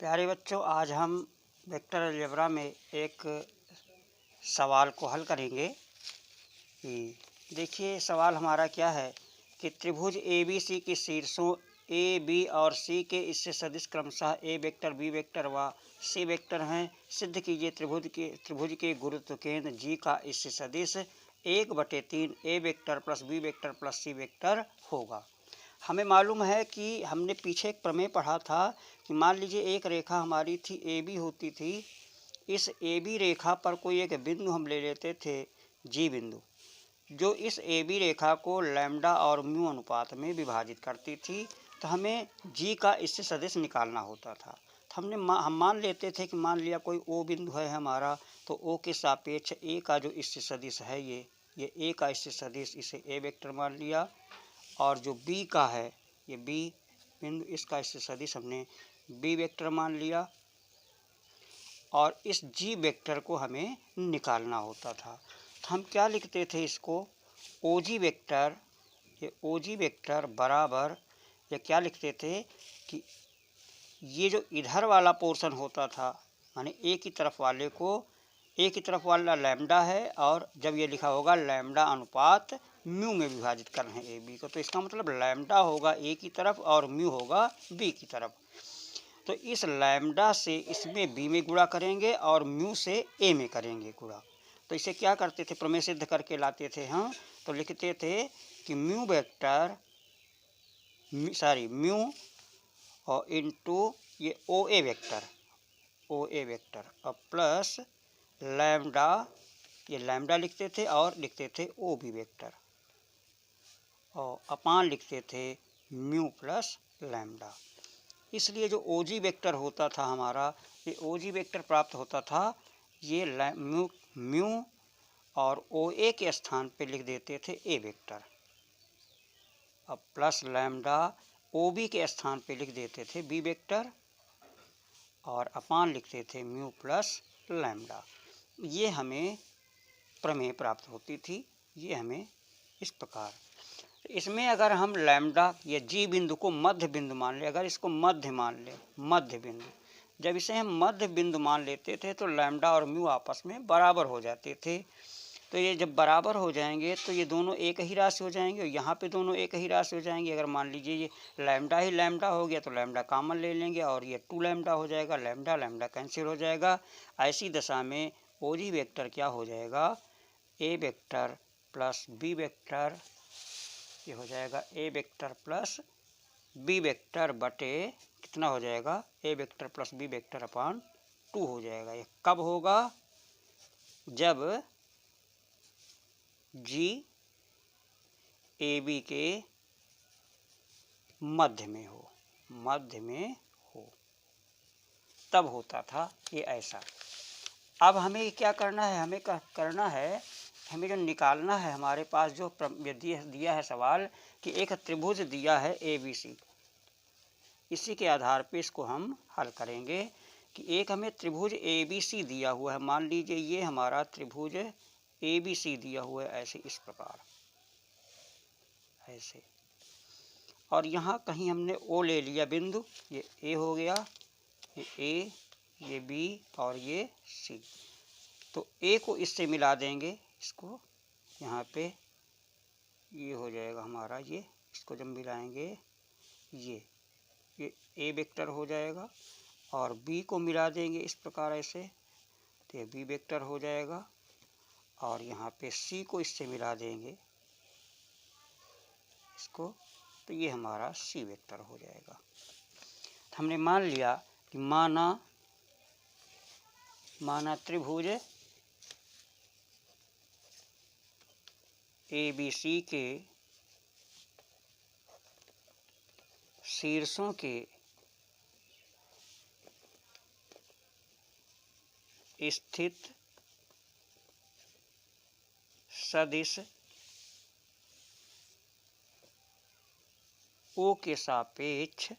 प्यारे बच्चों, आज हम वेक्टर अलजेब्रा में एक सवाल को हल करेंगे। देखिए सवाल हमारा क्या है कि त्रिभुज ए बी सी के शीर्षों ए बी और सी के इससे सदिश क्रमशः ए वेक्टर बी वेक्टर व सी वेक्टर हैं। सिद्ध कीजिए त्रिभुज के गुरुत्व केंद्र जी का इससे सदिश 1/3 A vector plus B vector plus C vector होगा। हमें मालूम है कि हमने पीछे एक प्रमेय पढ़ा था कि मान लीजिए एक रेखा हमारी थी ए बी होती थी। इस ए बी रेखा पर कोई एक बिंदु हम ले लेते थे जी बिंदु, जो इस ए बी रेखा को लैम्डा और म्यू अनुपात में विभाजित करती थी। तो हमें जी का इससे सदिश निकालना होता था। तो हम मान लेते थे कि मान लिया कोई ओ बिंदु है हमारा, तो ओ के सापेक्ष ए का जो इससे सदिश है ये ए का इससे सदिश, इसे ए वेक्टर मान लिया। और जो बी का है ये बी बिंदु, इसका इससे सदिश हमने बी वेक्टर मान लिया। और इस जी वेक्टर को हमें निकालना होता था। तो हम क्या लिखते थे इसको, ओ जी वेक्टर, ये ओ जी वेक्टर बराबर, ये क्या लिखते थे कि ये जो इधर वाला पोर्शन होता था, माने ए की तरफ वाले को, ए की तरफ वाला लैम्डा है, और जब ये लिखा होगा लैम्डा अनुपात म्यू में विभाजित कर रहे हैं ए बी को, तो इसका मतलब लैम्डा होगा ए की तरफ और म्यू होगा बी की तरफ। तो इस लैम्डा से इसमें बी में गुणा करेंगे और म्यू से ए में करेंगे गुणा। तो इसे क्या करते थे, प्रमेय सिद्ध करके लाते थे हम। तो लिखते थे कि म्यू वेक्टर म्यू और इनटू ये ओ ए वेक्टर और प्लस लैम्डा, ये लैम्डा लिखते थे और लिखते थे ओ बी वेक्टर, और अपान लिखते थे म्यू प्लस लैम्डा। इसलिए जो ओ जी वेक्टर होता था हमारा, ये ओ जी वेक्टर प्राप्त होता था, ये म्यू और ओ ए के स्थान पे लिख देते थे ए वेक्टर, और प्लस लैम्डा ओ बी के स्थान पे लिख देते थे बी वेक्टर, और अपान लिखते थे म्यू प्लस लैम्डा। ये हमें प्रमेय प्राप्त होती थी। ये हमें इस प्रकार, इसमें अगर हम लैम्डा ये जी बिंदु को मध्य बिंदु मान ले, अगर इसको मध्य मान ले, मध्य बिंदु, जब इसे हम मध्य बिंदु मान लेते थे तो लैम्डा और म्यू आपस में बराबर हो जाते थे। तो ये जब बराबर हो जाएंगे तो ये दोनों एक ही राशि हो जाएंगे, और यहाँ पे दोनों एक ही राशि हो जाएंगे। अगर मान लीजिए ये लैम्डा ही लैम्डा हो गया तो लैम्डा कॉमन ले लेंगे और ये 2 लैम्डा हो जाएगा, लैम्डा लैम्डा कैंसिल हो जाएगा। ऐसी दशा में ओ जी वेक्टर क्या हो जाएगा, ए वेक्टर प्लस बी वेक्टर, ये हो जाएगा ए वेक्टर प्लस बी वेक्टर बटे कितना हो जाएगा, ए वेक्टर प्लस बी वेक्टर अपान 2 हो जाएगा। ये कब होगा, जब जी ए बी के मध्य में हो, तब होता था ये ऐसा। अब हमें क्या करना है, हमें करना है, हमें जो निकालना है, हमारे पास जो दिया है सवाल कि एक त्रिभुज दिया है ए बी सी, इसी के आधार पे इसको हम हल करेंगे कि एक हमें त्रिभुज ए बी सी दिया हुआ है। मान लीजिए ये हमारा त्रिभुज ए बी सी दिया हुआ है ऐसे, इस प्रकार ऐसे, और यहाँ कहीं हमने ओ ले लिया बिंदु, ये ए हो गया, ये ए, ये बी और ये सी। तो ए को इससे मिला देंगे, इसको यहाँ पे ये हो जाएगा हमारा, ये इसको जब मिलाएंगे ये ए वेक्टर हो जाएगा, और बी को मिला देंगे इस प्रकार ऐसे, तो ये बी वेक्टर हो जाएगा, और यहाँ पे सी को इससे मिला देंगे इसको, तो ये हमारा सी वेक्टर हो जाएगा। तो हमने मान लिया कि माना त्रिभुज ए बी सी के शीर्षों के स्थित सदिश ओ के सापेक्ष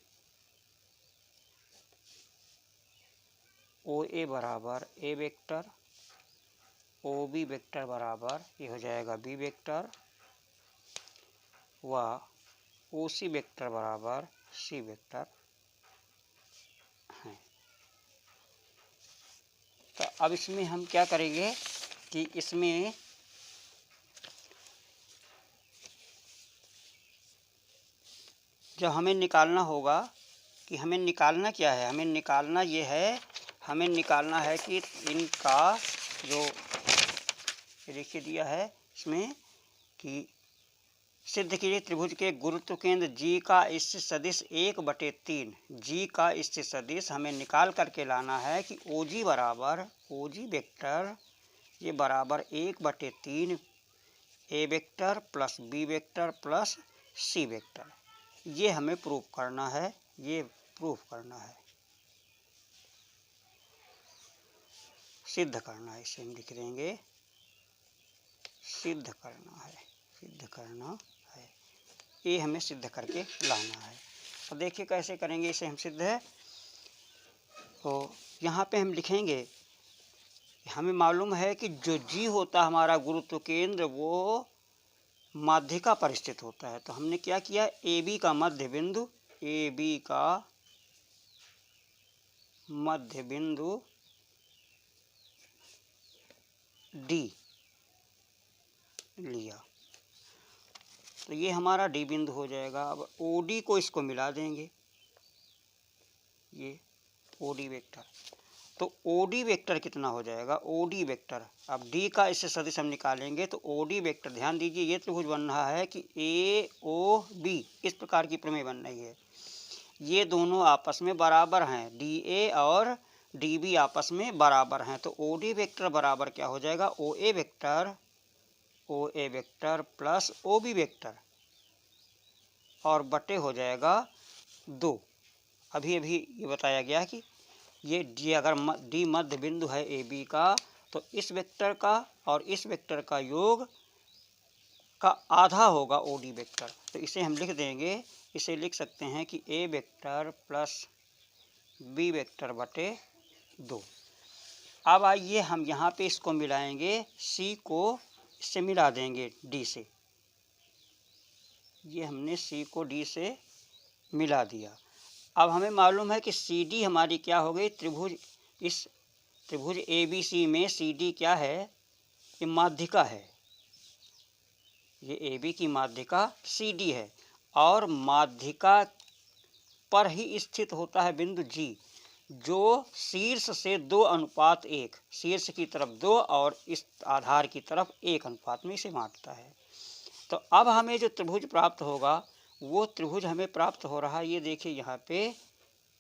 ओ ए बराबर ए वेक्टर, ओ बी वेक्टर बराबर ये हो जाएगा बी वेक्टर, व ओ सी वेक्टर बराबर सी वेक्टर हैं। अब इसमें हम क्या करेंगे कि इसमें जब हमें निकालना होगा कि हमें निकालना क्या है, हमें निकालना ये है, हमें निकालना है कि इनका जो देखिए दिया है इसमें कि सिद्ध कीजिए त्रिभुज के गुरुत्व केंद्र जी का स्थित सदिश 1/3, जी का स्थित सदिश हमें निकाल करके लाना है कि ओजी बराबर ओजी वेक्टर ये बराबर 1/3 A vector plus B vector plus C vector, ये हमें प्रूफ करना है, ये प्रूफ करना है, सिद्ध करना है। इसे हम लिख देंगे सिद्ध करना है, सिद्ध करना है, ये हमें सिद्ध करके लाना है। तो देखिए कैसे करेंगे इसे हम सिद्ध है। तो यहाँ पे हम लिखेंगे, हमें मालूम है कि जो जी होता है हमारा गुरुत्व केंद्र वो माध्यिका पर स्थित होता है। तो हमने क्या किया, ए बी का मध्य बिंदु, ए बी का मध्य बिंदु डी लिया, तो ये हमारा डी बिंदु हो जाएगा। अब ओ डी को इसको मिला देंगे, ये ओ डी वेक्टर, तो ओ डी वेक्टर कितना हो जाएगा, ओ डी वेक्टर, अब डी का इससे सदिश हम निकालेंगे तो ओ डी वेक्टर, ध्यान दीजिए ये त्रिभुज बन रहा है कि ए ओ बी, इस प्रकार की प्रमेय बन रही है, ये दोनों आपस में बराबर हैं, डी ए और डी बी आपस में बराबर हैं, तो ओ डी वेक्टर बराबर क्या हो जाएगा, O A vector plus O B vector और बटे हो जाएगा 2। अभी अभी ये बताया गया कि ये डी अगर डी मध्य बिंदु है ए बी का, तो इस वेक्टर का और इस वेक्टर का योग का आधा होगा ओ डी वेक्टर, तो इसे हम लिख देंगे, इसे लिख सकते हैं कि ए वेक्टर प्लस बी वेक्टर बटे 2। अब आइए हम यहाँ पे इसको मिलाएंगे, सी को इससे मिला देंगे डी से, ये हमने सी को डी से मिला दिया। अब हमें मालूम है कि सी डी हमारी क्या हो गई, त्रिभुज, इस त्रिभुज ए बी सी में सी डी क्या है, ये माध्यिका है, ये ए बी की माध्यिका सी डी है और माध्यिका पर ही स्थित होता है बिंदु जी, जो शीर्ष से 2:1, शीर्ष की तरफ 2 और इस आधार की तरफ 1 अनुपात में इसे बांटता है। तो अब हमें जो त्रिभुज प्राप्त होगा वो त्रिभुज हमें प्राप्त हो रहा है, ये देखिए यहाँ पे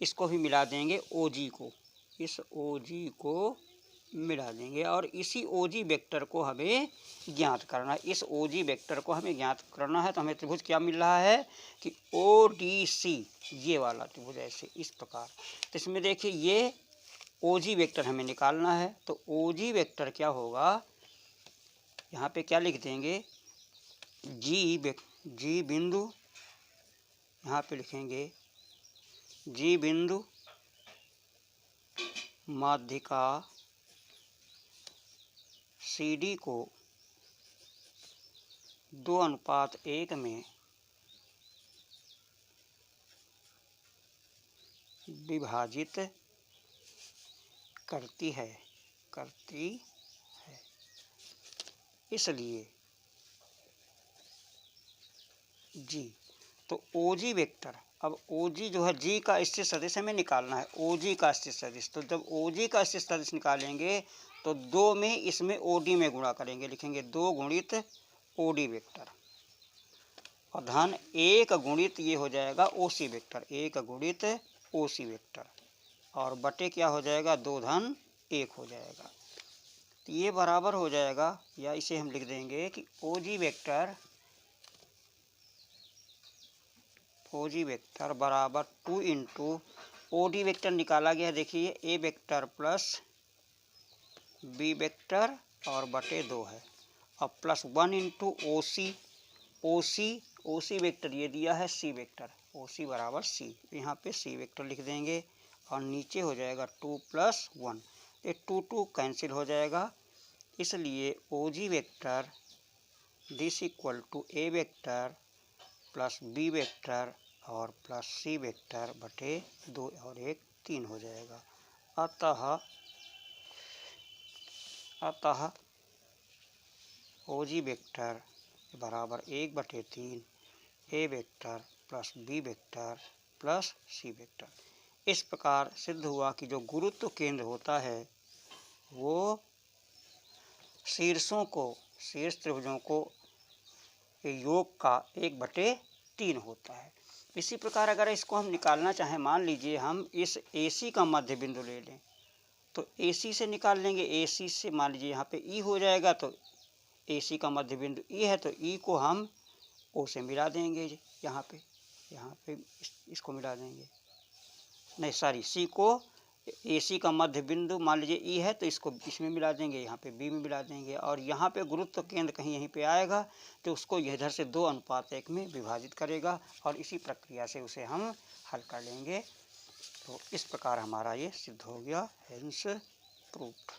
इसको भी मिला देंगे ओ जी को, इस ओ जी को मिला देंगे और इसी ओ जी वेक्टर को हमें ज्ञात करना है, इस ओ जी वेक्टर को हमें ज्ञात करना है। तो हमें त्रिभुज क्या मिल रहा है कि ओ डी सी, ये वाला त्रिभुज ऐसे इस प्रकार। तो इसमें देखिए ये ओ जी वेक्टर हमें निकालना है, तो ओ जी वेक्टर क्या होगा, यहाँ पे क्या लिख देंगे, जी बिंदु, यहाँ पे लिखेंगे जी बिंदु माध्यिका सी डी को 2:1 में विभाजित करती है, इसलिए जी, तो ओ जी वेक्टर, अब ओ जी जो है जी का स्थित सदिश हमें निकालना है, ओ जी का स्थित सदिश, तो जब ओ जी का स्थित सदिश निकालेंगे तो 2 में इसमें ओ डी में गुणा करेंगे, लिखेंगे 2 गुणित ओ डी वेक्टर और धन 1 गुणित ये हो जाएगा ओ सी वेक्टर, 1 गुणित ओ सी वेक्टर और बटे क्या हो जाएगा, 2 धन 1 हो जाएगा। तो ये बराबर हो जाएगा, या इसे हम लिख देंगे कि ओ जी वेक्टर बराबर 2 इंटू ओ डी वेक्टर निकाला गया, देखिए ए वेक्टर प्लस बी वेक्टर और बटे 2 है और प्लस 1 इंटू ओ सी वेक्टर ये दिया है सी वेक्टर, ओ सी बराबर सी, यहाँ पे सी वेक्टर लिख देंगे और नीचे हो जाएगा 2 + 1, ये 2 कैंसिल हो जाएगा, इसलिए O G vector this equal to A vector plus B vector और प्लस सी वेक्टर बटे 2 और 1 3 हो जाएगा। अतः अतः OG वेक्टर बराबर 1/3 A vector plus B vector plus C vector. इस प्रकार सिद्ध हुआ कि जो गुरुत्व केंद्र होता है वो शीर्ष त्रिभुजों को योग का 1/3 होता है। इसी प्रकार अगर इसको हम निकालना चाहें, मान लीजिए हम इस AC का मध्य बिंदु ले लें तो AC से निकाल लेंगे। AC से मान लीजिए यहाँ पे E हो जाएगा, तो AC का मध्य बिंदु E है तो E को हम O से मिला देंगे। यहाँ पे इसको मिला देंगे, नहीं सॉरी, C को AC का मध्य बिंदु मान लीजिए E है तो इसको इसमें मिला देंगे, यहाँ पे B में मिला देंगे, और यहाँ पे गुरुत्व केंद्र कहीं यहीं पे आएगा तो उसको इधर से 2:1 में विभाजित करेगा और इसी प्रक्रिया से उसे हम हल कर लेंगे। तो इस प्रकार हमारा ये सिद्ध हो गया, हेंस प्रूव्ड।